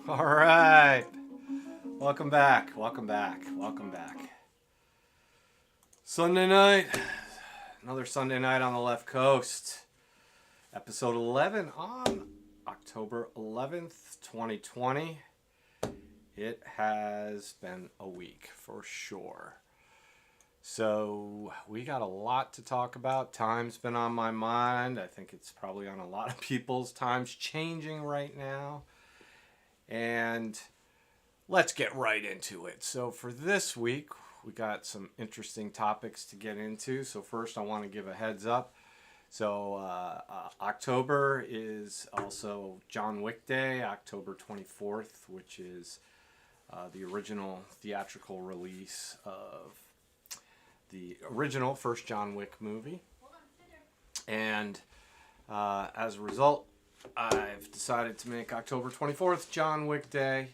All right. Welcome back. Welcome back. Welcome back. Sunday night. Another Sunday night on the left coast. Episode 11 on October 11th, 2020. It has been a week for sure. So we got a lot to talk about. Time's been on my mind. I think it's probably on a lot of people's. Time's changing right now. And let's get right into it. So for this week, we got some interesting topics to get into. So first, I want to give a heads up. So October is also John Wick Day, October 24th, which is the original theatrical release of the original first John Wick movie. And as a result, I've decided to make October 24th John Wick Day.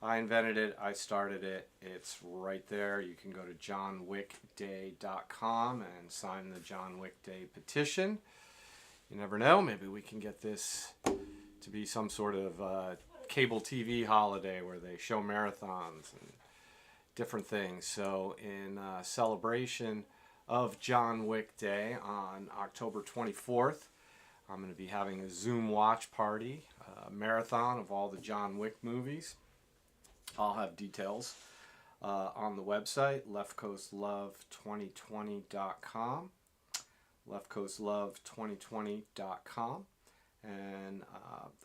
I invented it. I started it. It's right there. You can go to johnwickday.com and sign the John Wick Day petition. You never know. Maybe we can get this to be some sort of cable TV holiday where they show marathons and different things. So in celebration of John Wick Day on October 24th, I'm going to be having a Zoom watch party, a marathon of all the John Wick movies. I'll have details on the website, Leftcoastlove2020.com, Leftcoastlove2020.com, and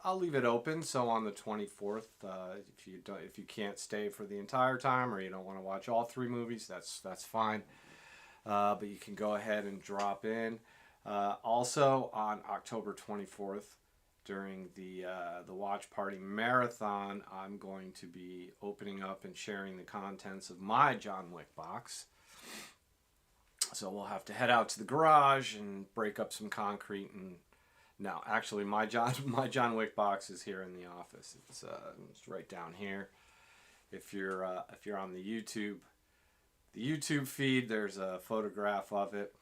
I'll leave it open. So on the 24th, if you can't stay for the entire time or you don't want to watch all three movies, that's fine. But you can go ahead and drop in. Also on October 24th, during the watch party marathon, I'm going to be opening up and sharing the contents of my John Wick box. So we'll have to head out to the garage and break up some concrete. And no, actually, my John Wick box is here in the office. It's right down here. If you're on the YouTube feed, there's a photograph of it.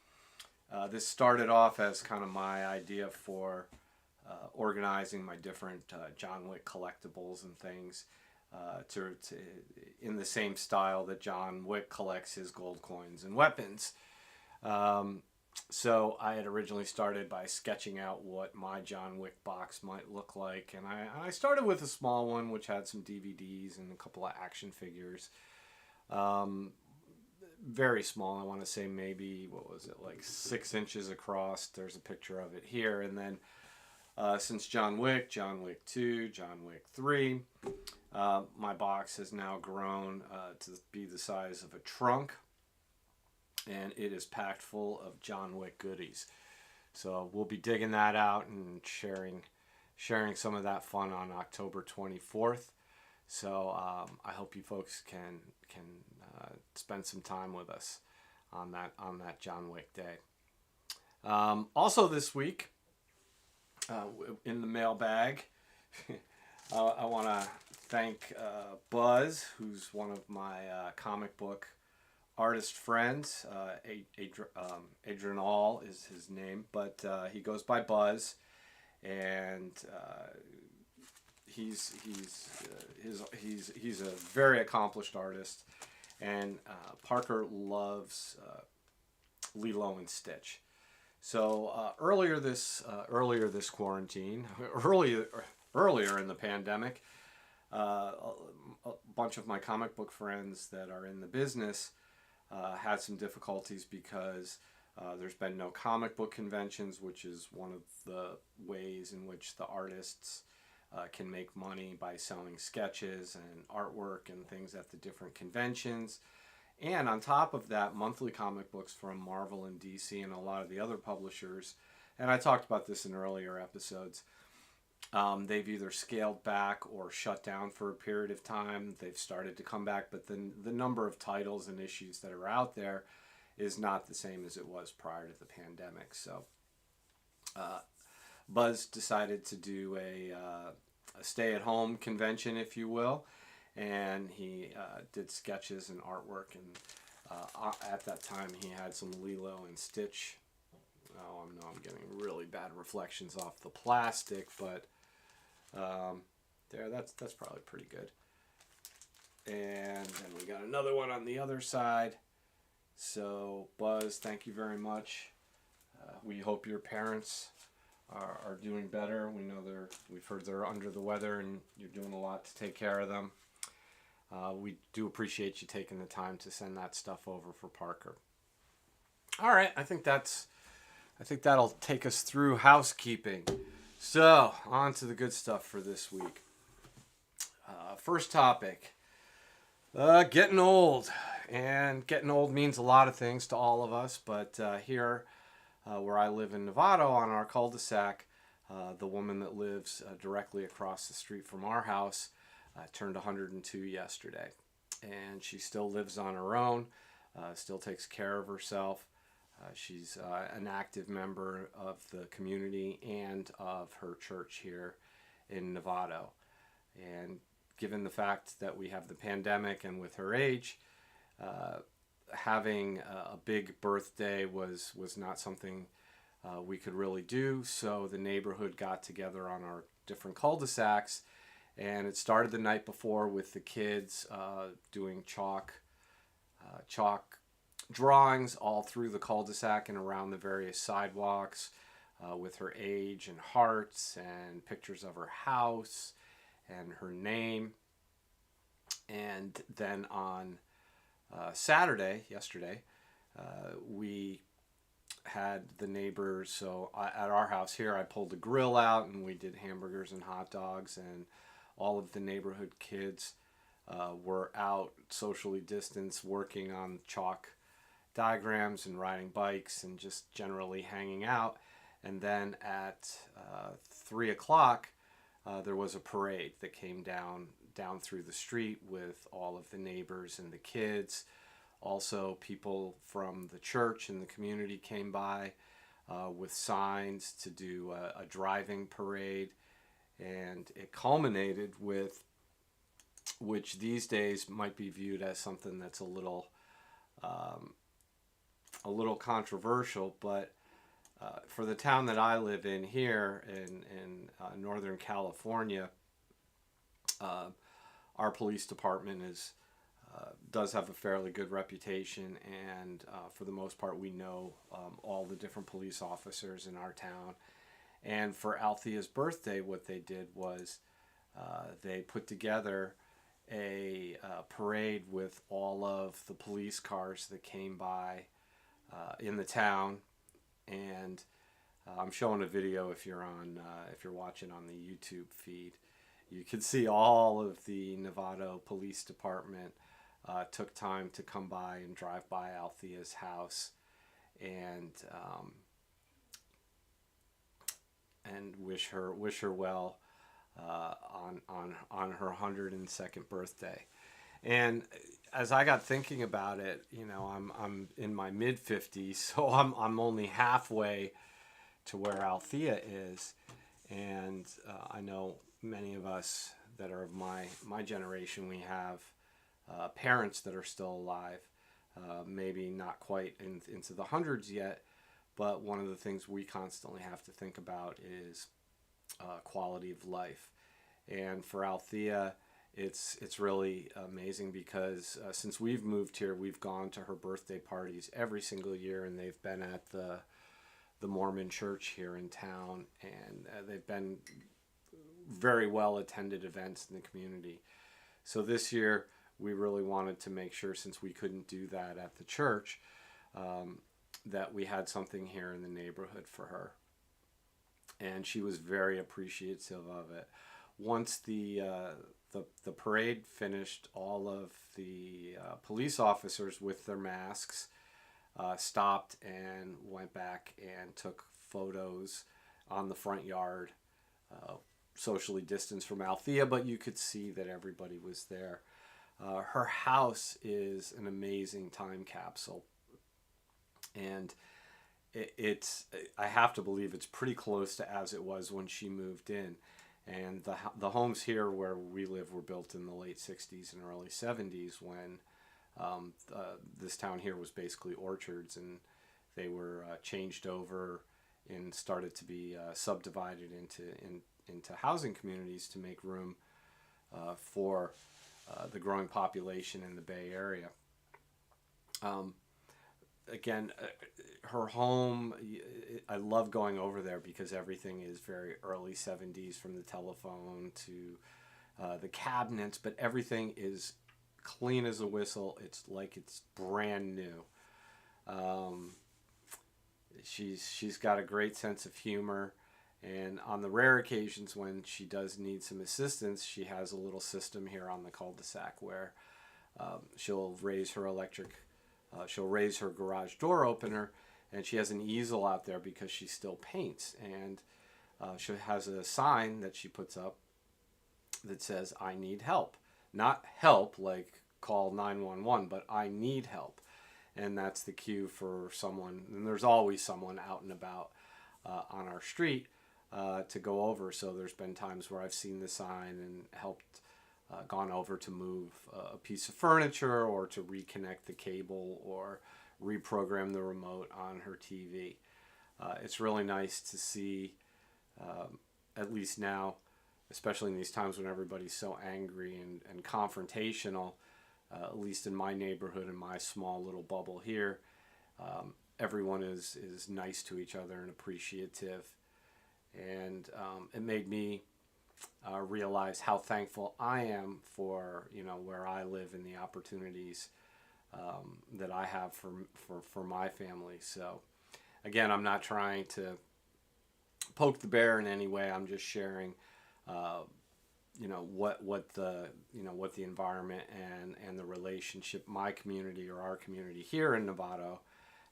This started off as kind of my idea for organizing my different John Wick collectibles and things to in the same style that John Wick collects his gold coins and weapons. So I had originally started by sketching out what my John Wick box might look like, and I started with a small one which had some DVDs and a couple of action figures. Very small. I want to say maybe, what was it, like 6 inches across. There's a picture of it here. And then since John Wick 2, John Wick 3, my box has now grown to be the size of a trunk. And it is packed full of John Wick goodies. So we'll be digging that out and sharing some of that fun on October 24th. So I hope you folks can spend some time with us on that John Wick Day. Also this week, in the mailbag, I want to thank Buzz, who's one of my comic book artist friends. Adrian All is his name, but he goes by Buzz, and he's a very accomplished artist, and Parker loves Lilo and Stitch. So earlier this quarantine, earlier in the pandemic, a bunch of my comic book friends that are in the business had some difficulties because there's been no comic book conventions, which is one of the ways in which the artists can make money by selling sketches and artwork and things at the different conventions. And on top of that, monthly comic books from Marvel and DC and a lot of the other publishers, and I talked about this in earlier episodes, they've either scaled back or shut down for a period of time. They've started to come back, but then the number of titles and issues that are out there is not the same as it was prior to the pandemic. So Buzz decided to do a stay-at-home convention, if you will, and he did sketches and artwork, and at that time he had some Lilo and Stitch. Oh, I'm getting really bad reflections off the plastic, but there. That's probably pretty good. And then we got another one on the other side. So, Buzz, thank you very much. We hope your parents are doing better. We've heard they're under the weather, and you're doing a lot to take care of them. We do appreciate you taking the time to send that stuff over for Parker. All right, I think that'll take us through housekeeping. So, on to the good stuff for this week. First topic, getting old. And getting old means a lot of things to all of us, but here where I live in Nevada on our cul-de-sac, the woman that lives directly across the street from our house turned 102 yesterday. And she still lives on her own, still takes care of herself. She's an active member of the community and of her church here in Nevada. And given the fact that we have the pandemic and with her age, having a big birthday was not something we could really do. So the neighborhood got together on our different cul-de-sacs, and it started the night before with the kids doing chalk drawings all through the cul-de-sac and around the various sidewalks with her age and hearts and pictures of her house and her name. And then on yesterday, we had the neighbors. So at our house here, I pulled the grill out and we did hamburgers and hot dogs, and all of the neighborhood kids were out socially distanced working on chalk diagrams and riding bikes and just generally hanging out. And then at 3 o'clock, there was a parade that came down through the street with all of the neighbors and the kids. Also, people from the church and the community came by with signs to do a driving parade. And it culminated with, which these days might be viewed as something that's a little controversial, but for the town that I live in here in Northern California, our police department does have a fairly good reputation, and for the most part we know all the different police officers in our town. And for Althea's birthday, what they did was they put together a parade with all of the police cars that came by in the town. And I'm showing a video if you're watching on the YouTube feed. You can see all of the Nevada Police Department took time to come by and drive by Althea's house and wish her well on her 102nd birthday. And as I got thinking about it, I'm in my mid-50s, so I'm only halfway to where Althea is. And I know many of us that are of my generation, we have parents that are still alive, maybe not quite into the hundreds yet, but one of the things we constantly have to think about is quality of life. And for Althea, it's really amazing because since we've moved here, we've gone to her birthday parties every single year, and they've been at the Mormon church here in town, and they've been very well attended events in the community. So this year we really wanted to make sure, since we couldn't do that at the church, that we had something here in the neighborhood for her. And she was very appreciative of it. Once the parade finished, all of the police officers with their masks stopped and went back and took photos on the front yard, socially distanced from Althea, but you could see that everybody was there. Her house is an amazing time capsule, and I have to believe it's pretty close to as it was when she moved in. And the homes here where we live were built in the late 60s and early 70s when this town here was basically orchards, and they were changed over and started to be subdivided into housing communities to make room for the growing population in the Bay Area. Again, her home, I love going over there because everything is very early 70s, from the telephone to the cabinets, but everything is clean as a whistle. It's like it's brand new. She's got a great sense of humor, and on the rare occasions when she does need some assistance, she has a little system here on the cul-de-sac where she'll raise her garage door opener, and she has an easel out there because she still paints, and she has a sign that she puts up that says, "I need help." Not help like call 911, but "I need help." And that's the cue for someone, and there's always someone out and about on our street to go over. So there's been times where I've seen the sign and helped, gone over to move a piece of furniture, or to reconnect the cable, or reprogram the remote on her TV. It's really nice to see, at least now, especially in these times when everybody's so angry and confrontational, at least in my neighborhood, in my small little bubble here, everyone is nice to each other and appreciative. And it made me realize how thankful I am for, where I live and the opportunities that I have for my family. So again, I'm not trying to poke the bear in any way. I'm just sharing what the environment and the relationship my community, or our community here in Novato,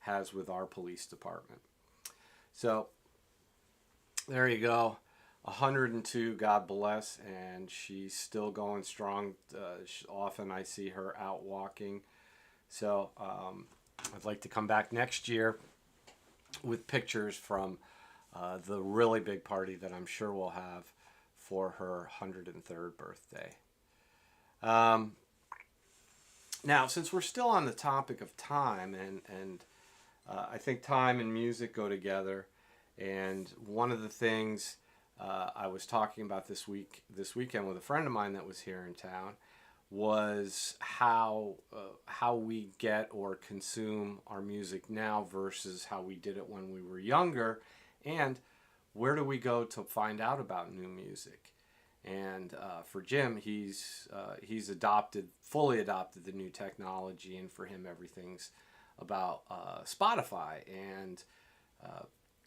has with our police department. So there you go. 102, God bless, and she's still going strong. Often I see her out walking. So I'd like to come back next year with pictures from the really big party that I'm sure we'll have for her 103rd birthday. Now, since we're still on the topic of time, and I think time and music go together, and one of the things I was talking about this weekend with a friend of mine that was here in town was how we get or consume our music now versus how we did it when we were younger, and where do we go to find out about new music. And for Jim, he's fully adopted the new technology, and for him everything's about Spotify and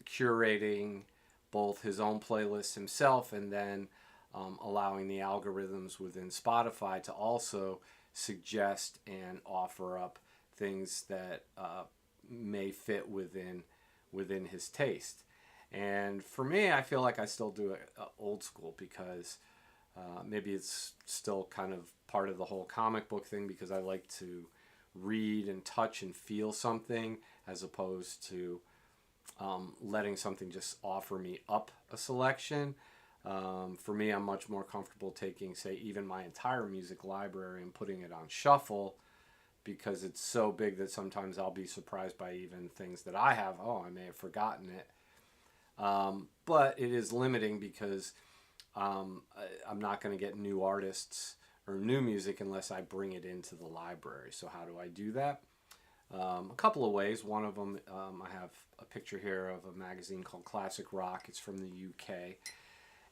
curating both his own playlists himself, and then allowing the algorithms within Spotify to also suggest and offer up things that may fit within his taste. And for me, I feel like I still do it old school, because maybe it's still kind of part of the whole comic book thing, because I like to read and touch and feel something, as opposed to letting something just offer me up a selection. For me, I'm much more comfortable taking, say, even my entire music library and putting it on shuffle, because it's so big that sometimes I'll be surprised by even things that I have. Oh, I may have forgotten it. But it is limiting, because I'm not going to get new artists or new music unless I bring it into the library. So how do I do that? A couple of ways. One of them, I have a picture here of a magazine called Classic Rock. It's from the UK.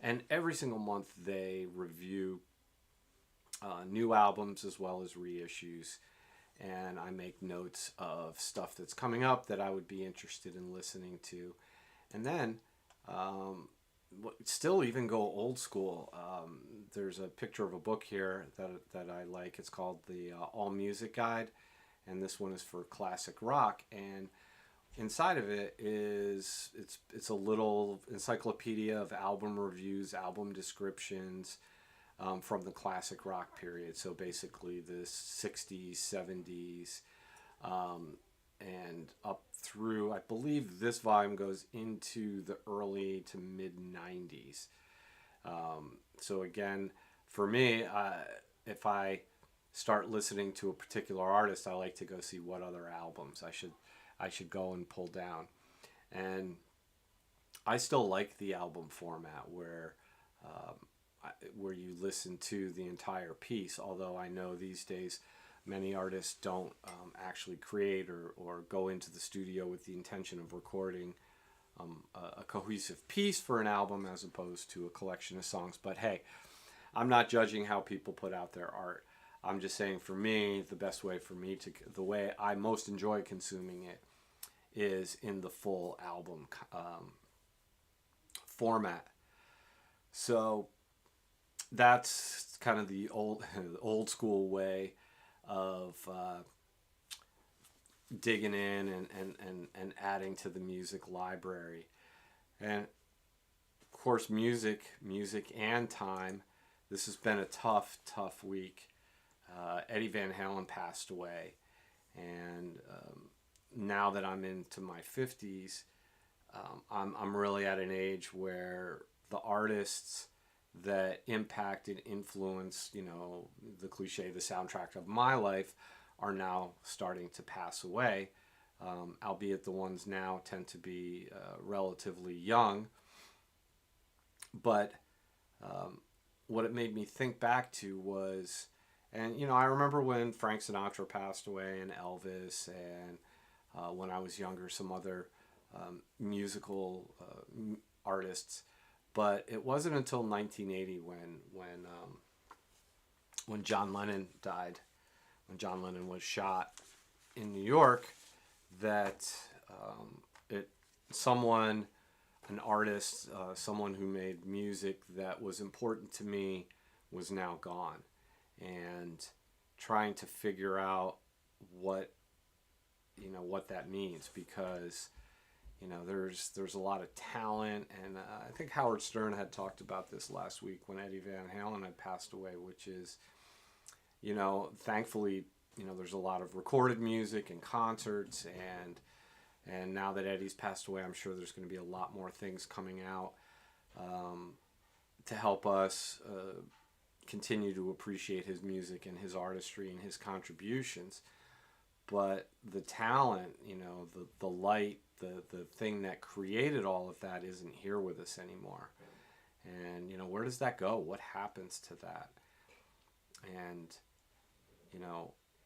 And every single month they review new albums as well as reissues. And I make notes of stuff that's coming up that I would be interested in listening to. And then still even go old school. There's a picture of a book here that I like. It's called the All Music Guide, and this one is for classic rock. And inside of it is it's a little encyclopedia of album reviews, album descriptions from the classic rock period. So basically the 60s, 70s, and up through, I believe this volume goes into the early to mid 90s. So again, for me, if I start listening to a particular artist, I like to go see what other albums I should go and pull down. And I still like the album format where where you listen to the entire piece, although I know these days many artists don't actually create or go into the studio with the intention of recording a cohesive piece for an album as opposed to a collection of songs. But hey, I'm not judging how people put out their art. I'm just saying, for me, the best way for me to, the way I most enjoy consuming it is in the full album format. So that's kind of the old school way of digging in and adding to the music library. And of course, music and time. This has been a tough week. Eddie Van Halen passed away, and now that I'm into my 50s, I'm really at an age where the artists that impacted, influenced, the cliche, the soundtrack of my life, are now starting to pass away, albeit the ones now tend to be relatively young. But what it made me think back to was, and I remember when Frank Sinatra passed away, and Elvis, and when I was younger, some other musical artists. But it wasn't until 1980 when John Lennon died, when John Lennon was shot in New York, that an artist, someone who made music that was important to me, was now gone. And trying to figure out what that means, because there's a lot of talent, and I think Howard Stern had talked about this last week when Eddie Van Halen had passed away, which is, thankfully, there's a lot of recorded music and concerts, and now that Eddie's passed away, I'm sure there's going to be a lot more things coming out to help us continue to appreciate his music and his artistry and his contributions. But the talent, the light, the thing that created all of that isn't here with us anymore. And, where does that go? What happens to that? And,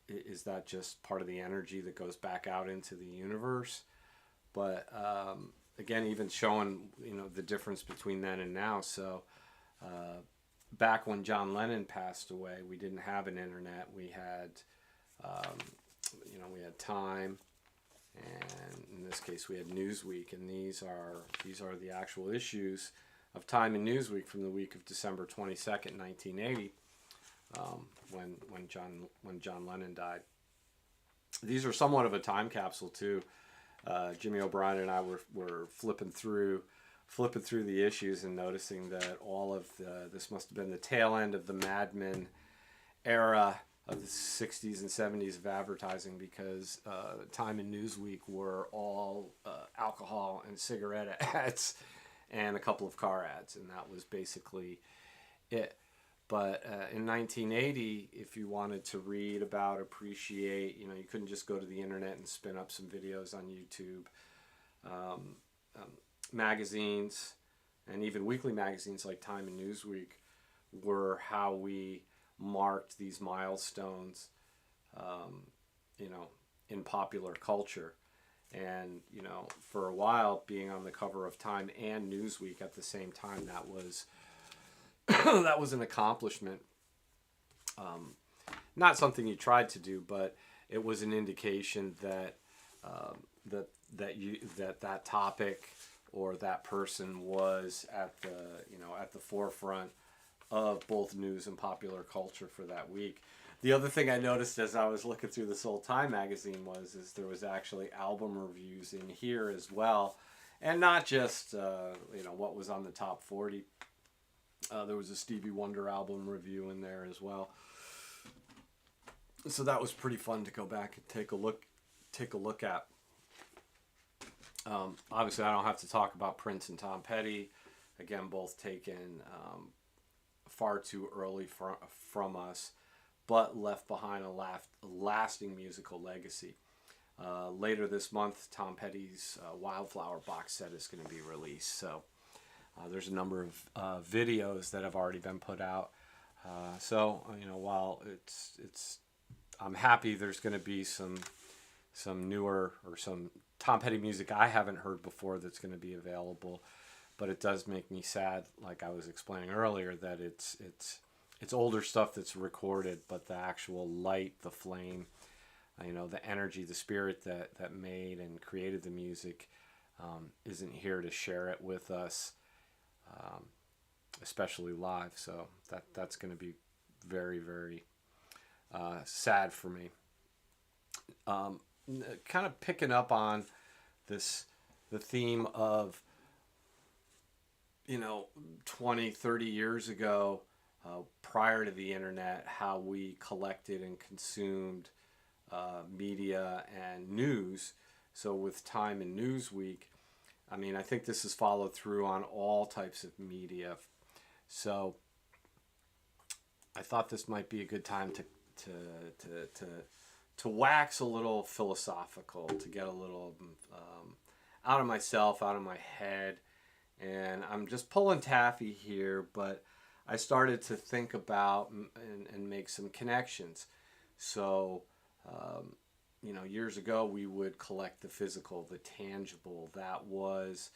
is that just part of the energy that goes back out into the universe? But, again, even showing, the difference between then and now. So, back when John Lennon passed away, we didn't have an internet. We had, we had Time, and in this case we had Newsweek, and these are the actual issues of Time and Newsweek from the week of December 22nd, 1980, when John Lennon died. These are somewhat of a time capsule too. Jimmy O'Brien and I were flipping through the issues and noticing that all of this must have been the tail end of the Mad Men era of the 60s and 70s of advertising, because Time and Newsweek were all alcohol and cigarette ads and a couple of car ads, and that was basically it. But in 1980, if you wanted to read about, appreciate, you couldn't just go to the internet and spin up some videos on YouTube. Magazines, and even weekly magazines like Time and Newsweek, were how we marked these milestones, in popular culture. And, for a while, being on the cover of Time and Newsweek at the same time, that was that was an accomplishment. Not something you tried to do, but it was an indication that that topic or that person was at the forefront of both news and popular culture for that week. The other thing I noticed as I was looking through this old Time magazine is there was actually album reviews in here as well, and not just what was on the top 40. There was a Stevie Wonder album review in there as well. So that was pretty fun to go back and take a look at. Obviously, I don't have to talk about Prince and Tom Petty. Again, both taken far too early from us, but left behind a lasting musical legacy. Later this month, Tom Petty's Wildflower box set is going to be released. So There's a number of videos that have already been put out. So while I'm happy there's going to be some newer or some Tom Petty music I haven't heard before that's going to be available, but it does make me sad, like I was explaining earlier, that it's older stuff that's recorded, but the actual light, the flame, the energy, the spirit that made and created the music isn't here to share it with us, especially live. So that's going to be very, very sad for me. Kind of picking up on the theme of 20, 30 years ago, prior to the internet, how we collected and consumed media and news. So with Time and Newsweek, I think this is followed through on all types of media. So I thought this might be a good time to wax a little philosophical, to get a little out of myself, out of my head. And I'm just pulling taffy here, but I started to think about and make some connections. So, years ago we would collect the physical, the tangible. That was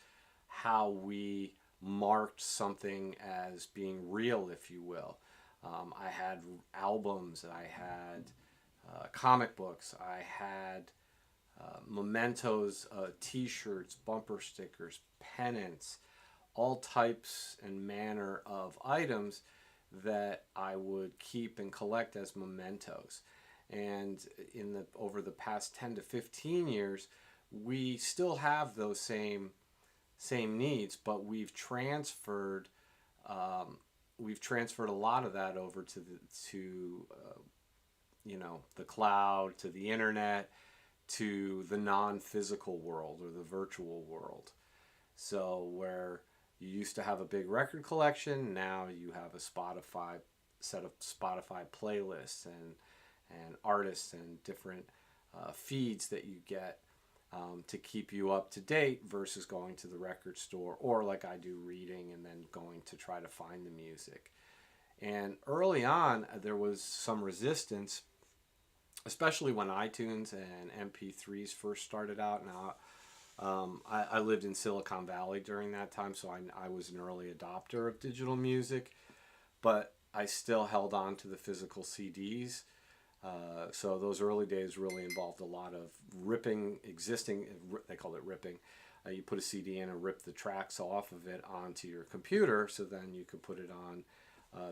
how we marked something as being real, if you will. I had albums, I had comic books, I had mementos, t-shirts, bumper stickers, pennants, all types and manner of items that I would keep and collect as mementos. And over the past 10 to 15 years, we still have those same needs, but we've transferred a lot of that over to the cloud, to the internet, to the non-physical world or the virtual world. So where you used to have a big record collection, now you have a set of Spotify playlists and artists and different feeds that you get to keep you up to date, versus going to the record store, or like I do, reading and then going to try to find the music. And early on, there was some resistance, especially when iTunes and MP3s first started out. Now, I lived in Silicon Valley during that time, so I was an early adopter of digital music, but I still held on to the physical CDs. So those early days really involved a lot of ripping they called it ripping. You put a CD in and rip the tracks off of it onto your computer, so then you could put it on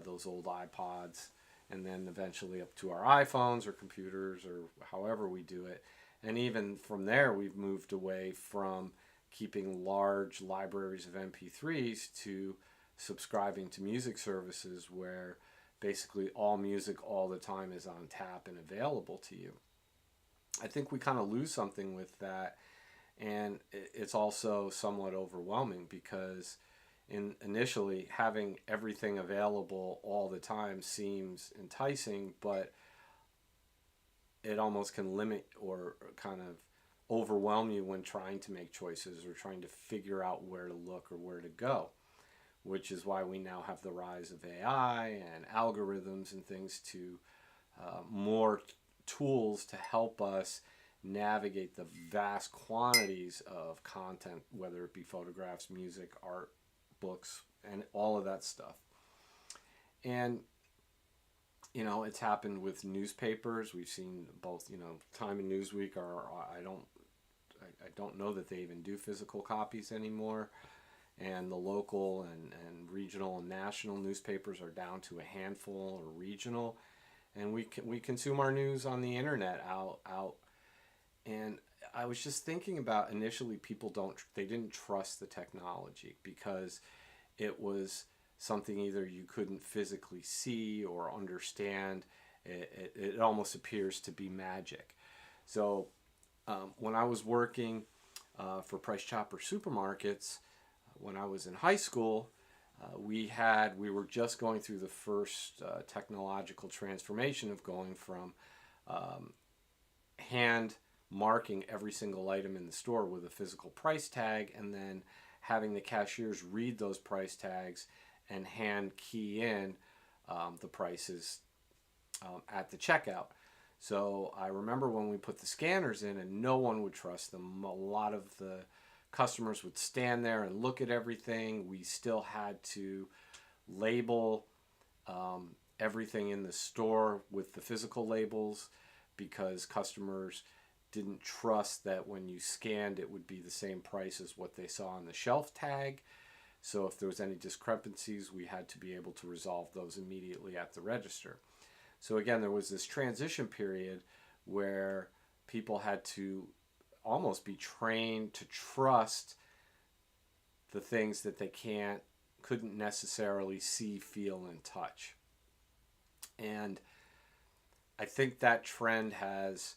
those old iPods, and then eventually up to our iPhones or computers or however we do it. And even from there, we've moved away from keeping large libraries of MP3s to subscribing to music services where basically all music all the time is on tap and available to you. I think we kind of lose something with that, and it's also somewhat overwhelming, because initially having everything available all the time seems enticing, but it almost can limit or kind of overwhelm you when trying to make choices or trying to figure out where to look or where to go, which is why we now have the rise of AI and algorithms and things to more tools to help us navigate the vast quantities of content, whether it be photographs, music, art, books, and all of that stuff. And it's happened with newspapers. We've seen both, Time and Newsweek I don't know that they even do physical copies anymore. And the local and regional and national newspapers are down to a handful, or regional. And we consume our news on the internet out. And I was just thinking about, initially people didn't trust the technology because it was something either you couldn't physically see or understand. It almost appears to be magic. So when I was working for Price Chopper supermarkets, when I was in high school, we were just going through the first technological transformation of going from hand marking every single item in the store with a physical price tag, and then having the cashiers read those price tags and hand key in the prices at the checkout. So I remember when we put the scanners in and no one would trust them. A lot of the customers would stand there and look at everything. We still had to label everything in the store with the physical labels because customers didn't trust that when you scanned it would be the same price as what they saw on the shelf tag. So if there was any discrepancies, we had to be able to resolve those immediately at the register. So again, there was this transition period where people had to almost be trained to trust the things that they couldn't necessarily see, feel, and touch. And I think that trend has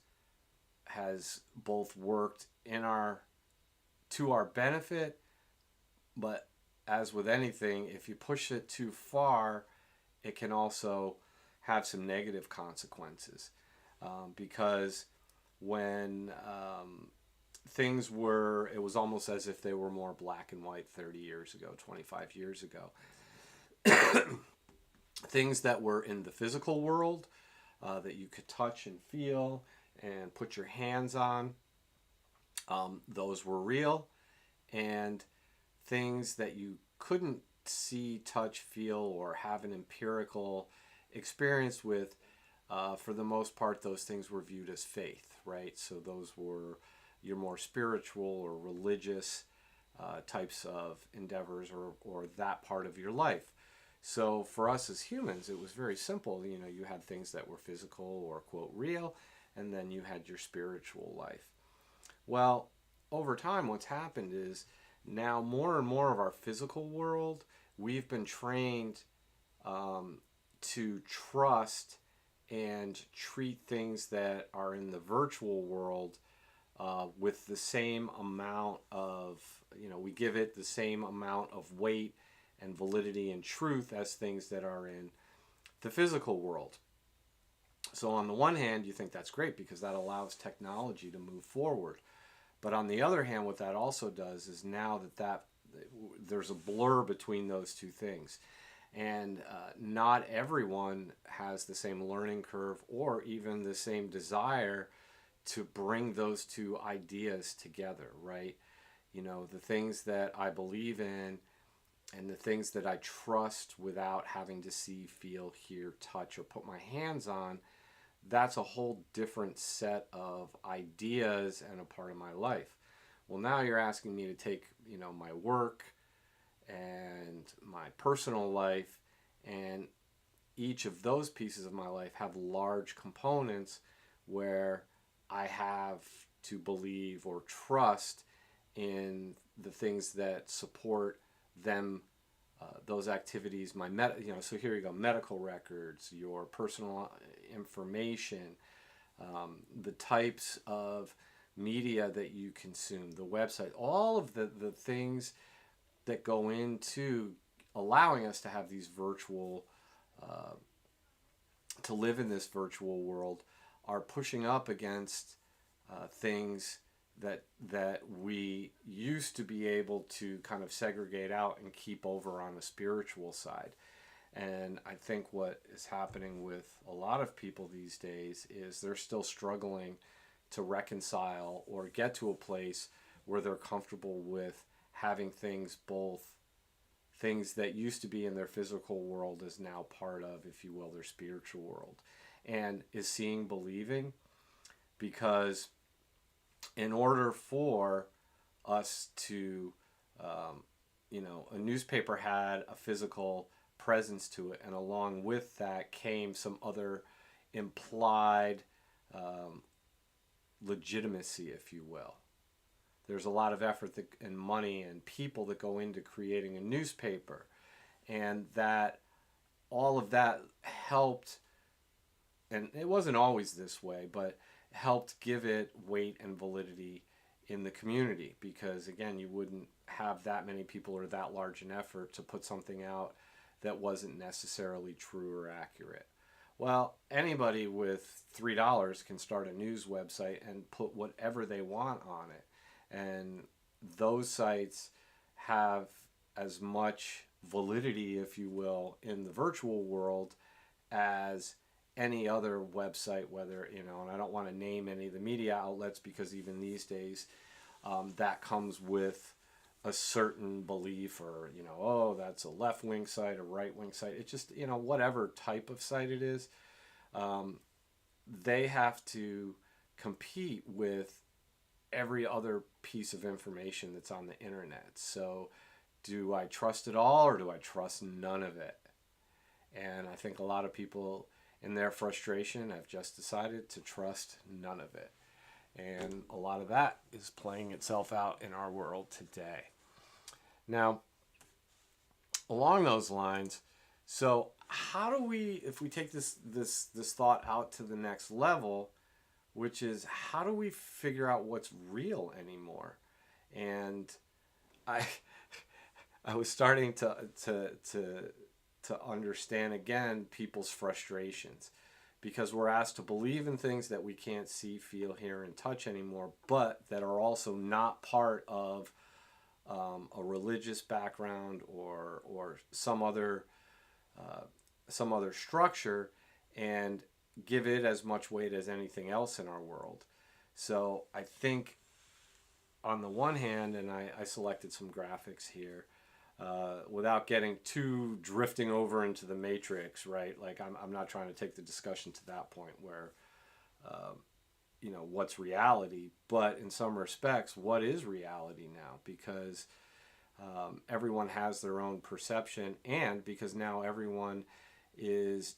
both worked to our benefit, but as with anything, if you push it too far, it can also have some negative consequences. Because when things were, it was almost as if they were more black and white 30 years ago, 25 years ago. Things that were in the physical world that you could touch and feel and put your hands on, those were real. And things that you couldn't see, touch, feel, or have an empirical experience with, for the most part, those things were viewed as faith, right? So those were your more spiritual or religious types of endeavors, or that part of your life. So for us as humans, it was very simple. You know, you had things that were physical or, quote, real, and then you had your spiritual life. Well, over time, what's happened is now more and more of our physical world, we've been trained to trust and treat things that are in the virtual world with the same amount of, we give it the same amount of weight and validity and truth as things that are in the physical world. So on the one hand, you think that's great because that allows technology to move forward. But on the other hand, what that also does is now that there's a blur between those two things. And not everyone has the same learning curve or even the same desire to bring those two ideas together, right? The things that I believe in and the things that I trust without having to see, feel, hear, touch, or put my hands on, that's a whole different set of ideas and a part of my life. Well, now you're asking me to take, my work and my personal life, and each of those pieces of my life have large components where I have to believe or trust in the things that support them, those activities, so here you go, medical records, your personal information, the types of media that you consume, the website, all of the things that go into allowing us to have these virtual, to live in this virtual world, are pushing up against things that we used to be able to kind of segregate out and keep over on the spiritual side. And I think what is happening with a lot of people these days is they're still struggling to reconcile or get to a place where they're comfortable with having things, both things that used to be in their physical world is now part of, if you will, their spiritual world. And is seeing believing, because in order for us to, a newspaper had a physical presence to it, and along with that came some other implied legitimacy, if you will. There's a lot of effort and money and people that go into creating a newspaper, and that all of that helped, and it wasn't always this way, but helped give it weight and validity in the community, because again, you wouldn't have that many people or that large an effort to put something out that wasn't necessarily true or accurate. Well, anybody with $3 can start a news website and put whatever they want on it. And those sites have as much validity, if you will, in the virtual world as any other website, whether, you know, and I don't want to name any of the media outlets because even these days that comes with a certain belief, or, you know, oh, that's a left-wing site, a right-wing site. It's just, you know, whatever type of site it is, they have to compete with every other piece of information that's on the internet. So do I trust it all, or do I trust none of it? And I think a lot of people in their frustration have just decided to trust none of it. And a lot of that is playing itself out in our world today. Now, along those lines, so how do we, if we take this thought out to the next level, which is, how do we figure out what's real anymore? And I was starting to understand again people's frustrations, because we're asked to believe in things that we can't see, feel, hear, and touch anymore, but that are also not part of a religious background or some other structure, and give it as much weight as anything else in our world. So I think on the one hand, and I selected some graphics here, without getting too drifting over into the matrix, right? Like I'm not trying to take the discussion to that point where, you know, what's reality, but in some respects, what is reality now? Because everyone has their own perception, and because now everyone is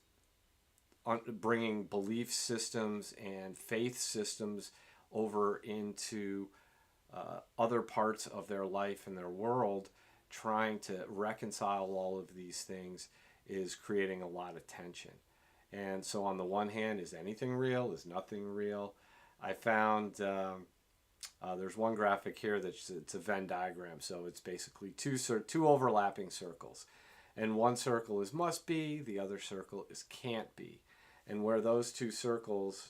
bringing belief systems and faith systems over into other parts of their life and their world, trying to reconcile all of these things is creating a lot of tension. And so on the one hand, is anything real? Is nothing real? I found there's one graphic here it's a Venn diagram. So it's basically two overlapping circles. And one circle is must be, the other circle is can't be. And where those two circles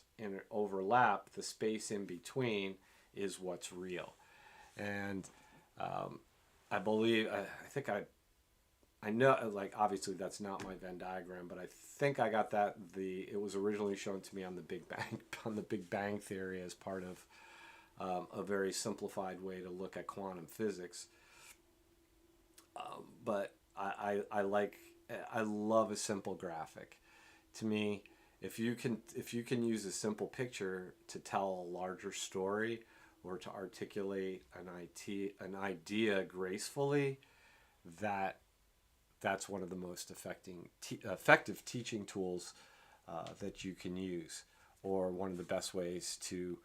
overlap, the space in between is what's real. And I believe, I know, like, obviously that's not my Venn diagram, but I think I got that, it was originally shown to me on the Big Bang Theory as part of a very simplified way to look at quantum physics. But I love a simple graphic. To me, if you can use a simple picture to tell a larger story, or to articulate an idea gracefully, that's one of the most effective teaching tools that you can use, or one of the best ways to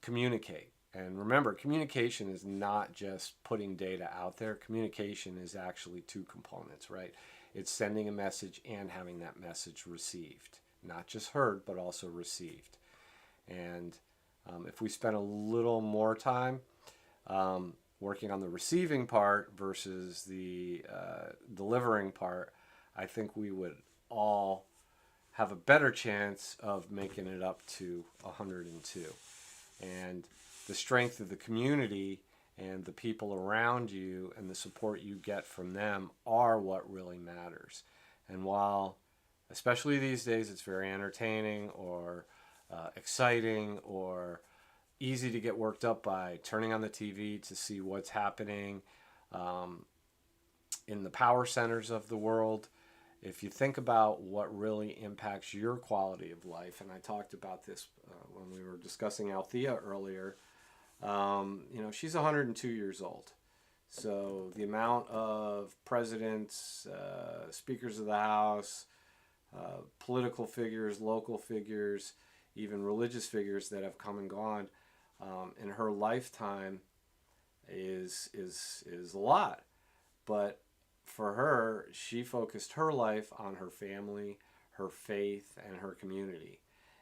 communicate. And remember, communication is not just putting data out there. Communication is actually two components, right? It's sending a message and having that message received. Not just heard, but also received. And if we spend a little more time working on the receiving part versus the delivering part, I think we would all have a better chance of making it up to 102. And the strength of the community and the people around you and the support you get from them are what really matters. And while, especially these days, it's very entertaining or exciting or easy to get worked up by turning on the TV to see what's happening in the power centers of the world, if you think about what really impacts your quality of life, and I talked about this when we were discussing Althea earlier, you know, she's 102 years old. So the amount of presidents, speakers of the House, political figures, local figures, even religious figures that have come and gone in her lifetime is a lot. But for her, she focused her life on her family, her faith, and her community.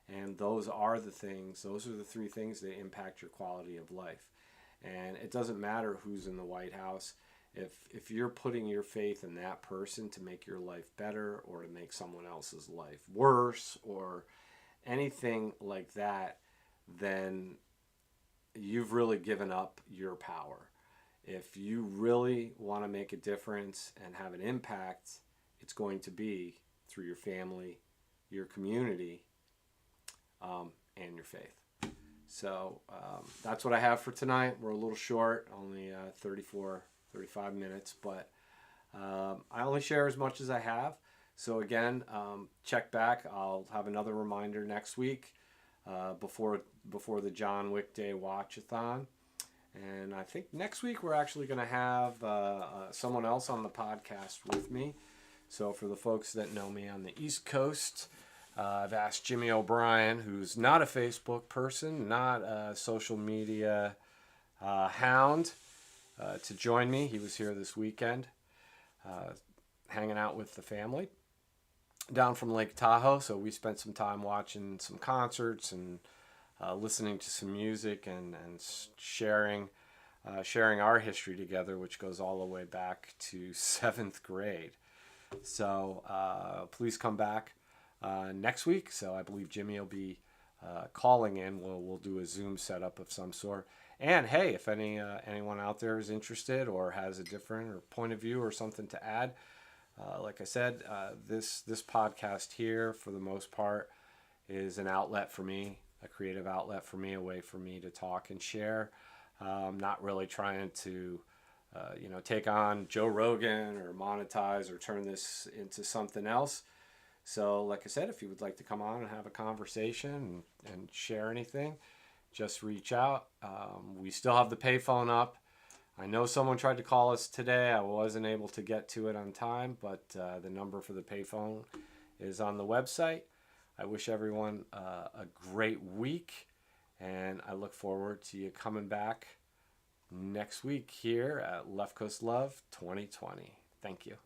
And those are the three things that impact your quality of life. And it doesn't matter who's in the White House. If you're putting your faith in that person to make your life better, or to make someone else's life worse, or anything like that, then you've really given up your power. if you really want to make a difference and have an impact, it's going to be through your family, your community, and your faith. So that's what I have for tonight. We're a little short, only 35 minutes, but I only share as much as I have. So again, check back. I'll have another reminder next week before the John Wick Day Watch-a-thon. And I think next week we're actually going to have someone else on the podcast with me. So for the folks that know me on the East Coast, I've asked Jimmy O'Brien, who's not a Facebook person, not a social media hound, to join me. He was here this weekend, hanging out with the family down from Lake Tahoe. So we spent some time watching some concerts and listening to some music and sharing our history together, which goes all the way back to 7th grade. So please come back next week. So I believe Jimmy will be calling in. We'll do a Zoom setup of some sort. And hey, if anyone out there is interested or has a different or point of view or something to add, like I said, this podcast here, for the most part, is an outlet for me, a creative outlet for me, a way for me to talk and share. I'm not really trying to, take on Joe Rogan or monetize or turn this into something else. So, like I said, if you would like to come on and have a conversation and share anything, just reach out. We still have the payphone up. I know someone tried to call us today. I wasn't able to get to it on time, but the number for the payphone is on the website. I wish everyone a great week, and I look forward to you coming back next week here at Left Coast Love 2020. Thank you.